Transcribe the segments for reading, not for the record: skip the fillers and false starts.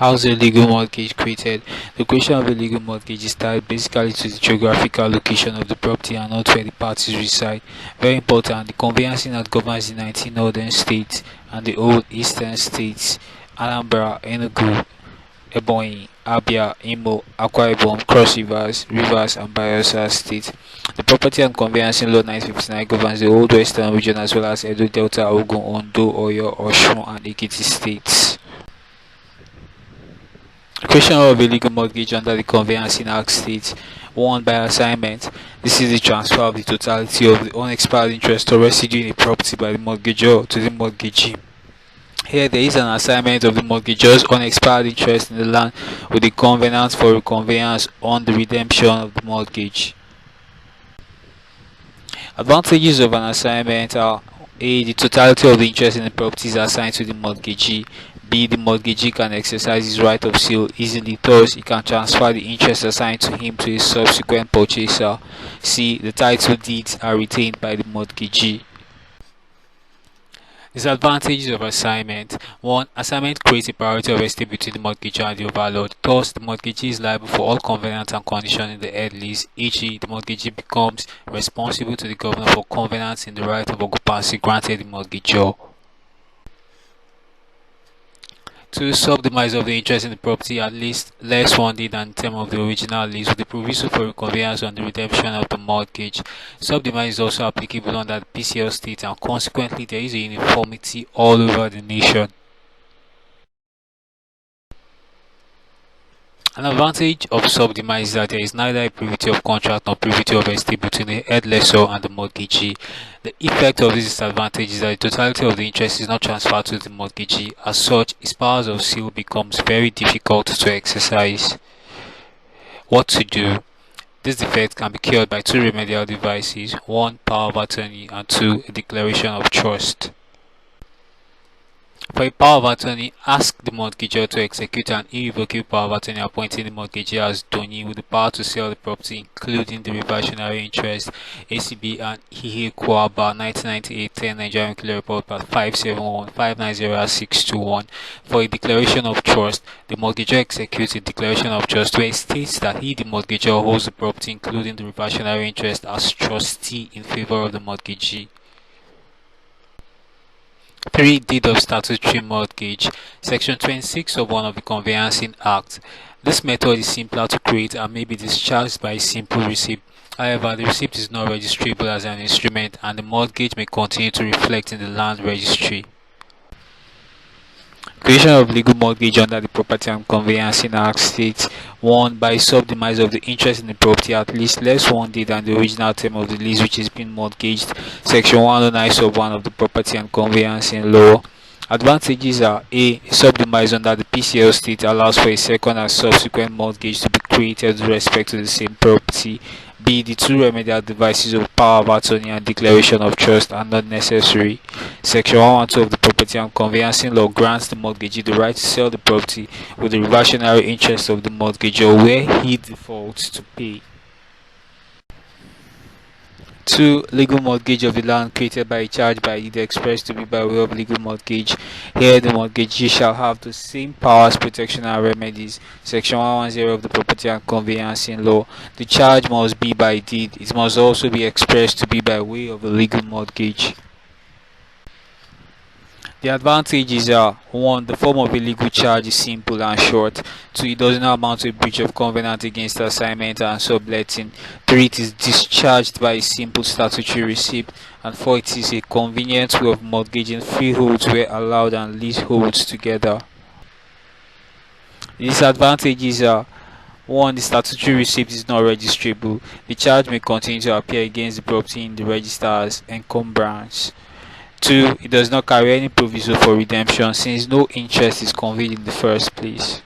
How's a legal mortgage created? The creation of a legal mortgage is tied basically to the geographical location of the property and not where the parties reside. Very important, the conveyancing that governs the 19 northern states and the old eastern states, Anambra, Enugu, Ebonyi, Abia, Imo, Akwa Ibom, Cross Rivers, and Bayelsa states. The Property and Conveyancing Law 1959 governs the old western region as well as Edo, Delta, Ogun, Ondo, Oyo, Osun, and Ekiti states. Creation of a legal mortgage under the Conveyancing Act states 1. By assignment. This is the transfer of the totality of the unexpired interest or residue in a property by the mortgagor to the mortgagee. Here there is an assignment of the mortgagor's unexpired interest in the land with a covenant for a conveyance on the redemption of the mortgage. Advantages of an assignment are: A. The totality of the interest in the property is assigned to the mortgagee. B. The mortgagee can exercise his right of sale easily, thus he can transfer the interest assigned to him to a subsequent purchaser. C. The title deeds are retained by the mortgagee. Disadvantages of assignment: 1. Assignment creates a priority of estate between the mortgagor and the overlord. Thus, the mortgagee is liable for all covenants and conditions in the head lease, e.g., the mortgagee becomes responsible to the governor for covenants in the right of occupancy granted the mortgagor. 2. Subdemise of the interest in the property at least less one day than the term of the original lease with the proviso for a conveyance on the redemption of the mortgage. Subdemise is also applicable under the PCL state, and consequently there is a uniformity all over the nation. An advantage of subdemise is that there is neither a privity of contract nor privity of estate between the head lessor and the mortgagee. The effect of this disadvantage is that the totality of the interest is not transferred to the mortgagee. As such, his powers of sale becomes very difficult to exercise. What to do? This defect can be cured by 2 remedial devices: 1. Power of attorney, and 2. A declaration of trust. For a power of attorney, ask the mortgagor to execute an irrevocable power of attorney appointing the mortgagee as donee with the power to sell the property, including the reversionary interest. ACB and EQUITABLE 1998 10 Nigerian Report Part 571-590-621. For a declaration of trust, the mortgagor executes a declaration of trust where it states that he, the mortgagor, holds the property, including the reversionary interest, as trustee in favor of the mortgagee. 3. Deed of statutory mortgage. Section 26 of 1 of the Conveyancing Act. This method is simpler to create and may be discharged by a simple receipt. However, the receipt is not registrable as an instrument, and the mortgage may continue to reflect in the land registry. Creation of legal mortgage under the Property and Conveyancing Act states 1. By subdemise of the interest in the property at least less one day than the original term of the lease which is being mortgaged. Section 109 sub 1 of the Property and Conveyancing Law. Advantages are: A. Subdemise under the PCL state allows for a second and subsequent mortgage to be created with respect to the same property. B. The 2 remedial devices of power of attorney and declaration of trust are not necessary. Section 112 of the Property and Conveyancing Law grants the mortgagee the right to sell the property with the reversionary interest of the mortgagor where he defaults to pay. 2. Legal mortgage of the land created by a charge by deed expressed to be by way of legal mortgage. Here the mortgagee shall have the same powers, protection and remedies. Section 110 of the Property and Conveyancing Law. The charge must be by deed. It must also be expressed to be by way of a legal mortgage. The advantages are: 1. The form of a legal charge is simple and short. 2. It does not amount to a breach of covenant against assignment and subletting. 3. It is discharged by a simple statutory receipt. And 4. It is a convenient way of mortgaging freeholds where allowed and leaseholds together. The disadvantages are: 1. The statutory receipt is not registrable. The charge may continue to appear against the property in the register as encumbrance. 2. It does not carry any proviso for redemption since no interest is conveyed in the first place.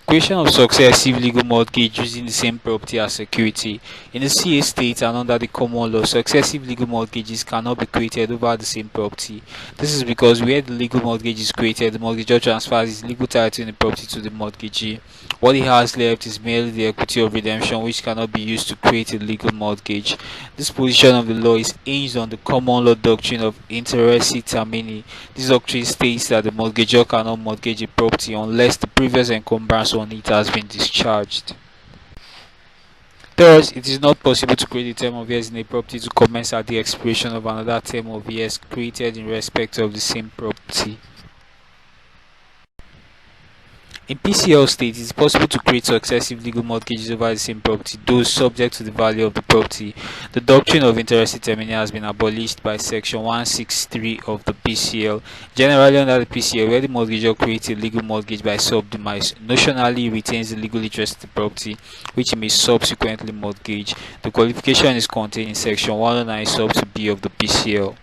Creation of successive legal mortgage using the same property as security. In the CA state and under the common law, successive legal mortgages cannot be created over the same property. This is because where the legal mortgage is created, the mortgagor transfers his legal title in the property to the mortgagee. What he has left is merely the equity of redemption, which cannot be used to create a legal mortgage. This position of the law is hinged on the common law doctrine of interesse termini. This doctrine states that the mortgagor cannot mortgage a property unless the previous encumbrance on it has been discharged. Thus, it is not possible to create a term of years in a property to commence at the expiration of another term of years created in respect of the same property. In PCL state, it is possible to create successive legal mortgages over the same property, though subject to the value of the property. The doctrine of interesse termini has been abolished by Section 163 of the PCL. Generally, under the PCL, where the mortgagor creates a legal mortgage by subdemise, notionally he retains the legal interest in the property, which he may subsequently mortgage. The qualification is contained in Section 109 sub B of the PCL.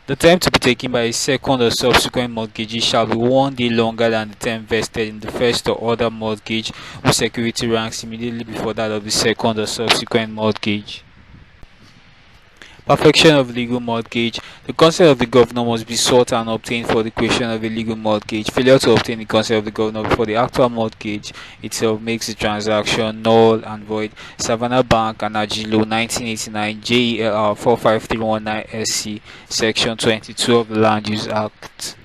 The term to be taken by a second or subsequent mortgagee shall be 1 day longer than the term vested in the first or other mortgage whose security ranks immediately before that of the second or subsequent mortgage. Perfection of legal mortgage. The consent of the governor must be sought and obtained for the creation of a legal mortgage. Failure to obtain the consent of the governor before the actual mortgage itself makes the transaction null and void. Savannah Bank and Agilo, 1989, JELR 45319 SC, Section 22 of the Land Use Act.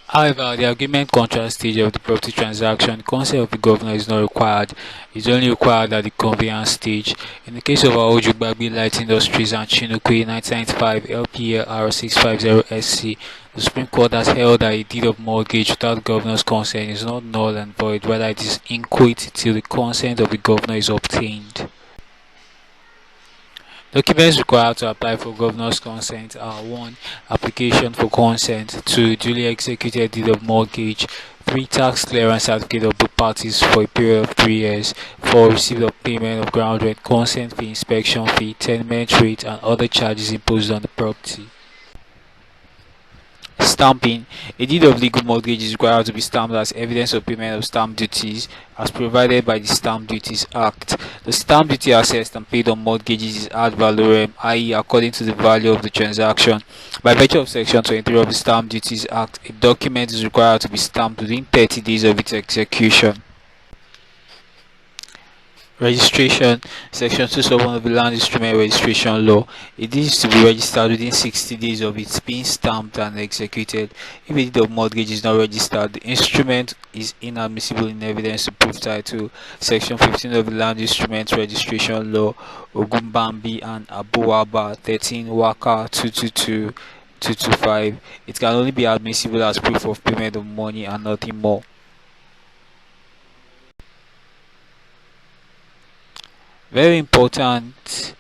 However, the agreement contract stage of the property transaction, consent of the governor is not required. It is only required at the conveyance stage. In the case of Aojugbagbe Light Industries and Chinukwe 1995 LPLR 650 SC, the Supreme Court has held that a deed of mortgage without governor's consent is not null and void, rather it is inquit till the consent of the governor is obtained. Documents required to apply for governor's consent are 1. Application for consent, 2. Duly executed deed of mortgage, 3. Tax clearance certificate of both parties for a period of 3 years, 4. Receipt of payment of ground rent, consent fee, inspection fee, tenement rate, and other charges imposed on the property. Stamping. A deed of legal mortgage is required to be stamped as evidence of payment of stamp duties as provided by the Stamp Duties Act. The stamp duty assessed and paid on mortgages is ad valorem, i.e. according to the value of the transaction. By virtue of Section 23 of the Stamp Duties Act, a document is required to be stamped within 30 days of its execution. Registration. Section 271 of the Land Instrument Registration Law. It is to be registered within 60 days of its being stamped and executed. If a deed of mortgage is not registered, the instrument is inadmissible in evidence to prove title. Section 15 of the Land Instrument Registration Law. Ogunbambi and Abuwaba 13 Waka 222 225. It can only be admissible as proof of payment of money and nothing more. Very important.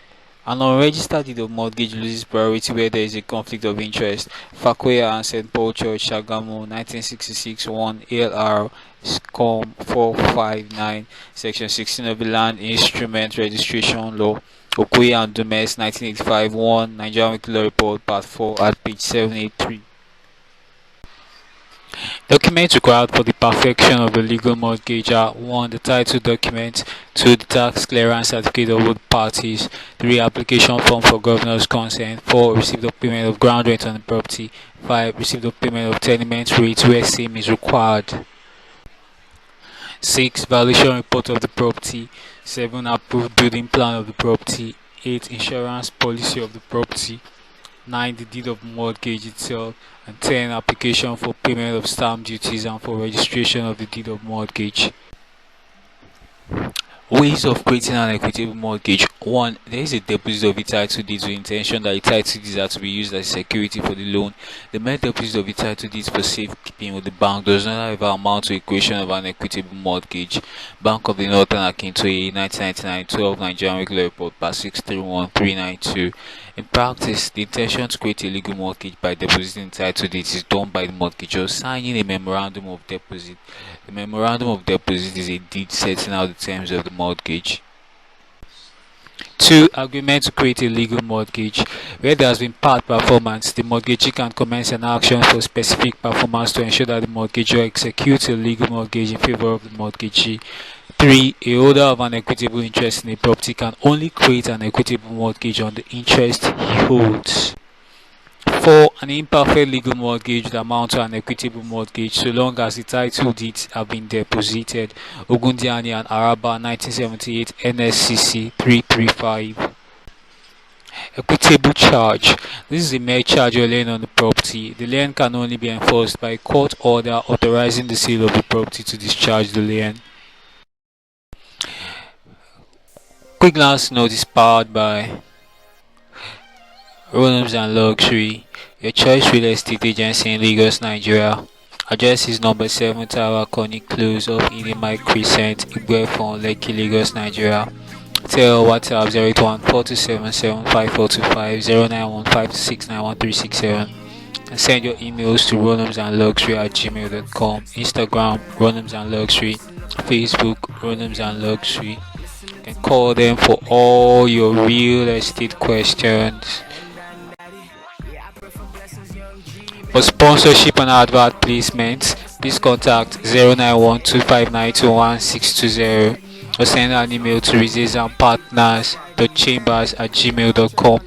An unregistered deed of mortgage loses priority where there is a conflict of interest. Fakoya and St. Paul Church, Shagamu, 1966, 1 ALR, SCOM 459, Section 16 of the Land Instrument Registration Law. Okoye and Dumes, 1985, 1 Nigerian Weekly Law Report, Part 4, at page 783. Documents required for the perfection of the legal mortgage are 1. The title document, 2. The tax clearance certificate of both parties, 3. Application form for governor's consent, 4. Receipt of payment of ground rent on the property, 5. Receipt of payment of tenement rate where same is required. 6. Valuation report of the property, 7. Approved building plan of the property, 8. Insurance policy of the property, 9. The deed of mortgage itself, and 10. Application for payment of stamp duties and for registration of the deed of mortgage. Ways of creating an equitable mortgage. 1. There is a deposit of a title deed with intention that the title deeds are to be used as security for the loan. The mere deposit of a title deeds for safekeeping with the bank does not however amount to a creation of an equitable mortgage. Bank of the Northern Akintoye, 1999, 12 Nigerian Regular Report, Part 631392. In practice, the intention to create a legal mortgage by depositing title deeds is done by the mortgagor signing a memorandum of deposit. The memorandum of deposit is a deed setting out the terms of the mortgage. 2. Agreement to create a legal mortgage. Where there has been bad performance, the mortgagee can commence an action for specific performance to ensure that the mortgagor executes a legal mortgage in favour of the mortgagee. 3. A holder of an equitable interest in a property can only create an equitable mortgage on the interest he holds. 4. An imperfect legal mortgage would amount to an equitable mortgage so long as the title deeds have been deposited. Ogundiani and Araba, 1978, NSCC 335. Equitable charge. This is a mere charge or lien on the property. The lien can only be enforced by a court order authorizing the sale of the property to discharge the lien. Quick glance note is powered by Rollums and Luxury, your choice real estate agency in Lagos, Nigeria. Address is number 7 Tower Conic Close of Inimai Crescent, Igbefon, Lekki, Lagos, Nigeria. Tell WhatsApp 08142775425 09156911367 and send your emails to rollamsandluxury@gmail.com, Instagram Rollums and Luxury, Facebook Rollums and Luxury. You can call them for all your real estate questions. For sponsorship and advert placements, please contact 09125921620 or send an email to resizanpartners.chambers@gmail.com.